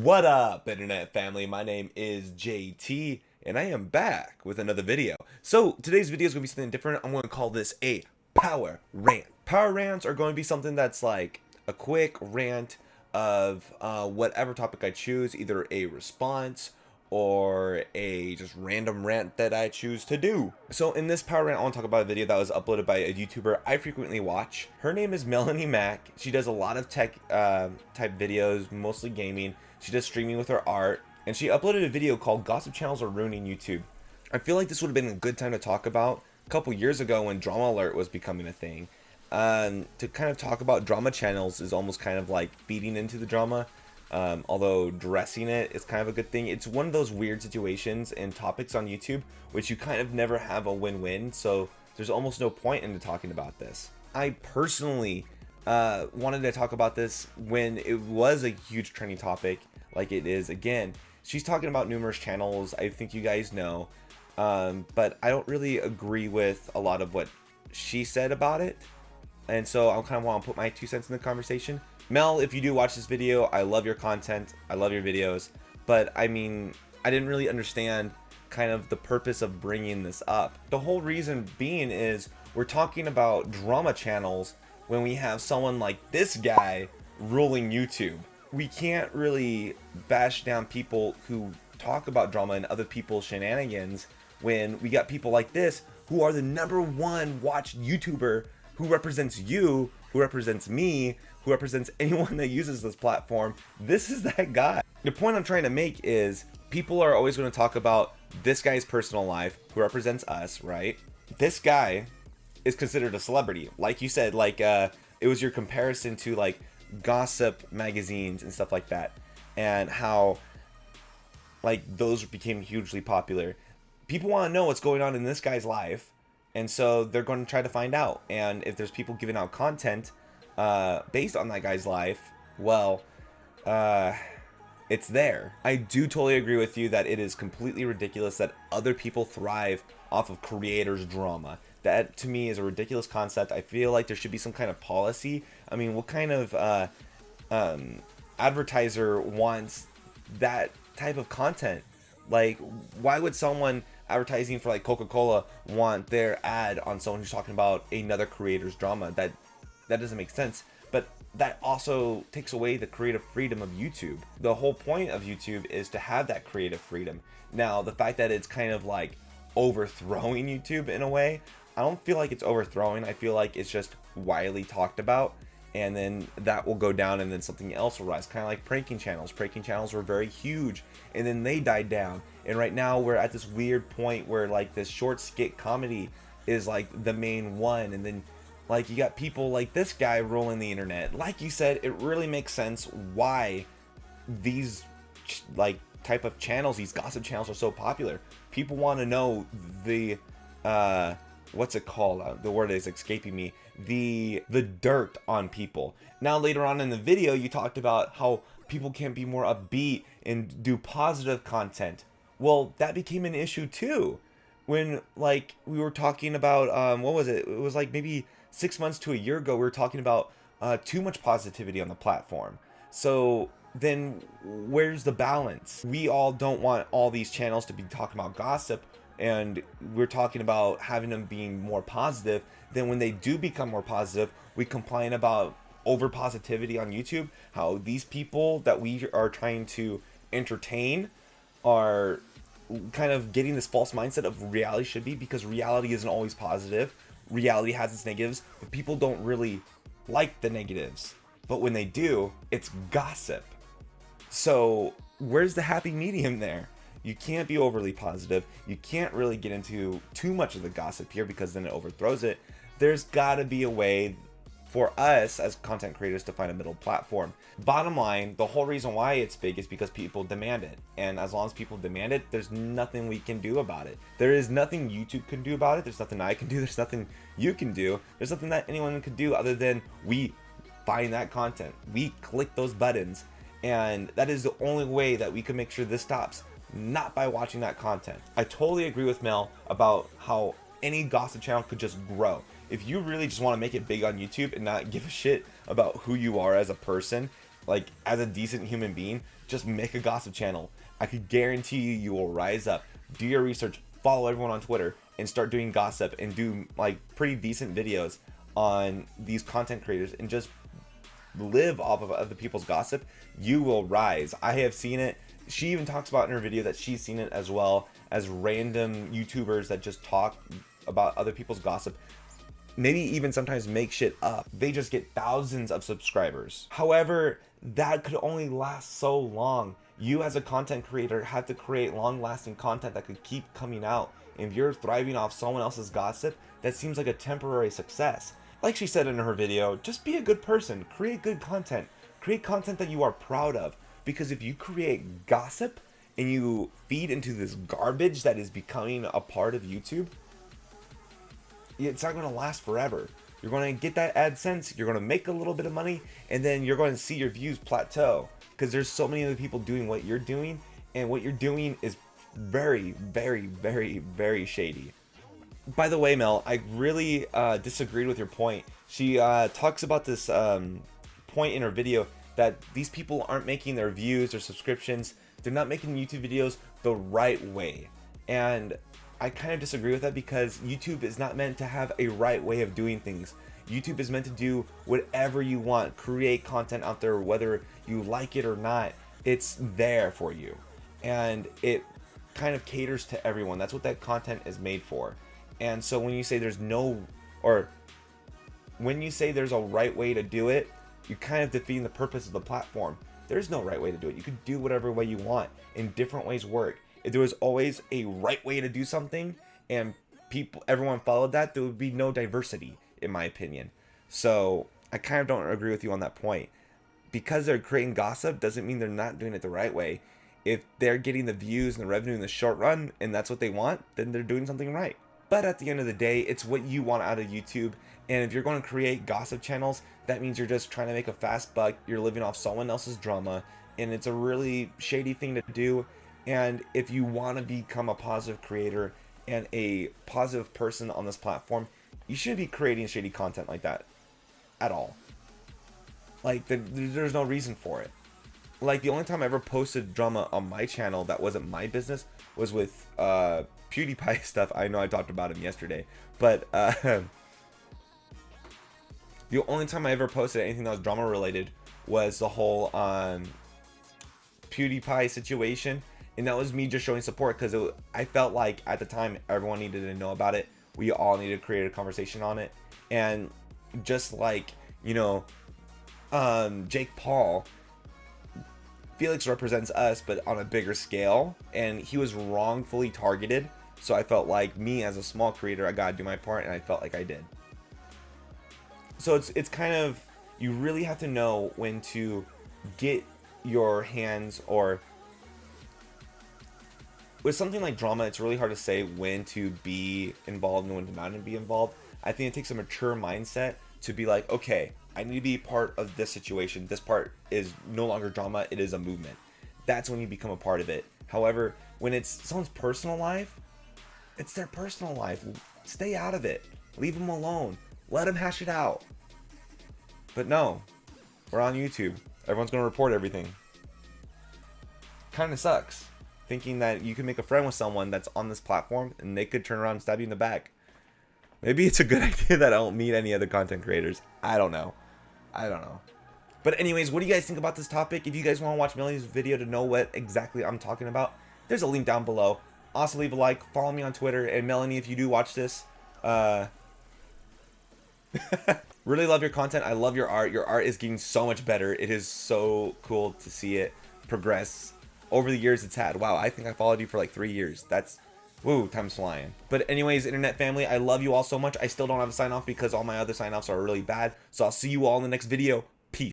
What up, internet family? My name is JT, and I am back with another video. So today's video is going to be something different. I'm going to call this a power rant. Power rants are going to be something that's like a quick rant of whatever topic I choose, either a response or a just random rant that I choose to do. So in this power rant, I want to talk about a video that was uploaded by a YouTuber I frequently watch. Her name is Melani Mac. She does a lot of tech type videos, mostly gaming. She does streaming with her art, and she uploaded a video called Gossip Channels Are Ruining YouTube. I feel like this would have been a good time to talk about a couple years ago when Drama Alert was becoming a thing. To kind of talk about drama channels is almost kind of like feeding into the drama. Although dressing it is kind of a good thing. It's one of those weird situations and topics on YouTube which you kind of never have a win-win, so there's almost no point into talking about this. I personally wanted to talk about this when it was a huge trending topic like it is again. She's talking about numerous channels, I think you guys know, but I don't really agree with a lot of what she said about it, and so I kind of want to put my 2 cents in the conversation. Mel, if you do watch this video, I love your content, I love your videos, but I mean, I didn't really understand kind of the purpose of bringing this up. The whole reason being is we're talking about drama channels when we have someone like this guy ruling YouTube. We can't really bash down people who talk about drama and other people's shenanigans when we got people like this who are the #1 watched YouTuber who represents you, who represents me, who represents anyone that uses this platform. This is that guy. The point I'm trying to make is people are always going to talk about this guy's personal life, who represents us, right? This guy is considered a celebrity. Like you said, like it was your comparison to like gossip magazines and stuff like that, and how like those became hugely popular. People want to know what's going on in this guy's life, and so they're going to try to find out. And if there's people giving out content based on that guy's life, well, it's there. I do totally agree with you that it is completely ridiculous that other people thrive off of creators' drama. That to me is a ridiculous concept. I feel like there should be some kind of policy. I mean, what kind of advertiser wants that type of content? Like, why would someone advertising for like Coca-Cola want their ad on someone who's talking about another creator's drama? That doesn't make sense. But that also takes away the creative freedom of YouTube. The whole point of YouTube is to have that creative freedom. Now, the fact that it's kind of like overthrowing YouTube in a way, I don't feel like it's overthrowing. I feel like it's just widely talked about, and then that will go down and then something else will rise. Kind of like pranking channels. Pranking channels were very huge and then they died down. And right now we're at this weird point where like this short skit comedy is like the main one, and then like you got people like this guy ruling the internet. Like you said, it really makes sense why these like type of channels, these gossip channels, are so popular. People want to know the what's it called? The word is escaping me. The dirt on people. Now later on in the video, you talked about how people can be more upbeat and do positive content. Well, that became an issue too when like we were talking about what was it? It was like maybe 6 months to a year ago. We were talking about too much positivity on the platform. So then where's the balance? We all don't want all these channels to be talking about gossip, and we're talking about having them being more positive. Then when they do become more positive, we complain about over positivity on YouTube, how these people that we are trying to entertain are kind of getting this false mindset of reality should be, because reality isn't always positive. Reality has its negatives, but people don't really like the negatives. But when they do, it's gossip. So where's the happy medium there? You can't be overly positive. You can't really get into too much of the gossip here, because then it overthrows it. There's got to be a way for us as content creators to find a middle platform. Bottom line, the whole reason why it's big is because people demand it. And as long as people demand it, there's nothing we can do about it. There is nothing YouTube can do about it. There's nothing I can do. There's nothing you can do. There's nothing that anyone can do other than we find that content. We click those buttons. And that is the only way that we can make sure this stops. Not by watching that content. I totally agree with Mel about how any gossip channel could just grow. If you really just want to make it big on YouTube and not give a shit about who you are as a person, like as a decent human being, just make a gossip channel. I could guarantee you will rise up, do your research, follow everyone on Twitter, and start doing gossip and do like pretty decent videos on these content creators and just live off of other people's gossip. You will rise. I have seen it. She even talks about in her video that she's seen it as well, as random YouTubers that just talk about other people's gossip, maybe even sometimes make shit up. They just get thousands of subscribers. However, that could only last so long. You as a content creator have to create long-lasting content that could keep coming out. If you're thriving off someone else's gossip, that seems like a temporary success. Like she said in her video, just be a good person, create good content, create content that you are proud of. Because if you create gossip and you feed into this garbage that is becoming a part of YouTube, it's not going to last forever. You're going to get that AdSense, you're going to make a little bit of money, and then you're going to see your views plateau. Because there's so many other people doing what you're doing, and what you're doing is very, very, very, very shady. By the way, Mel, I really disagreed with your point. She talks about this point in her video that these people aren't making their views or subscriptions. They're not making YouTube videos the right way. And I kind of disagree with that, because YouTube is not meant to have a right way of doing things. YouTube is meant to do whatever you want, create content out there, whether you like it or not. It's there for you, and it kind of caters to everyone. That's what that content is made for. And so when you say there's a right way to do it, you're kind of defeating the purpose of the platform. There's no right way to do it. You could do whatever way you want, and different ways work. If there was always a right way to do something and everyone followed that, there would be no diversity, in my opinion. So I kind of don't agree with you on that point. Because they're creating gossip doesn't mean they're not doing it the right way. If they're getting the views and the revenue in the short run and that's what they want, then they're doing something right. But at the end of the day, it's what you want out of YouTube. And if you're going to create gossip channels, that means you're just trying to make a fast buck. You're living off someone else's drama, and it's a really shady thing to do. And if you want to become a positive creator and a positive person on this platform, you shouldn't be creating shady content like that at all. Like, there's no reason for it. Like, the only time I ever posted drama on my channel that wasn't my business was with PewDiePie stuff. I know I talked about him yesterday, but the only time I ever posted anything that was drama related was the whole PewDiePie situation. And that was me just showing support, because I felt like at the time everyone needed to know about it. We all needed to create a conversation on it. And just like, you know, Jake Paul, Felix represents us, but on a bigger scale. And he was wrongfully targeted. So I felt like me as a small creator, I gotta do my part, and I felt like I did. So it's kind of, you really have to know when to get your hands, or with something like drama, it's really hard to say when to be involved and when to not be involved. I think it takes a mature mindset to be like, okay, I need to be part of this situation. This part is no longer drama, it is a movement. That's when you become a part of it. However, when it's someone's personal life, it's their personal life. Stay out of it. Leave them alone. Let them hash it out. But no, we're on YouTube. Everyone's going to report everything. Kind of sucks. Thinking that you can make a friend with someone that's on this platform and they could turn around and stab you in the back. Maybe it's a good idea that I don't meet any other content creators. I don't know. But anyways, what do you guys think about this topic? If you guys want to watch Melanie's video to know what exactly I'm talking about, there's a link down below. Also, leave a like, follow me on Twitter, and Melanie, if you do watch this, really love your content. I love your art. Your art is getting so much better. It is so cool to see it progress over the years it's had. Wow, I think I followed you for like 3 years. That's, woo, time's flying. But anyways, internet family, I love you all so much. I still don't have a sign off because all my other sign offs are really bad. So I'll see you all in the next video.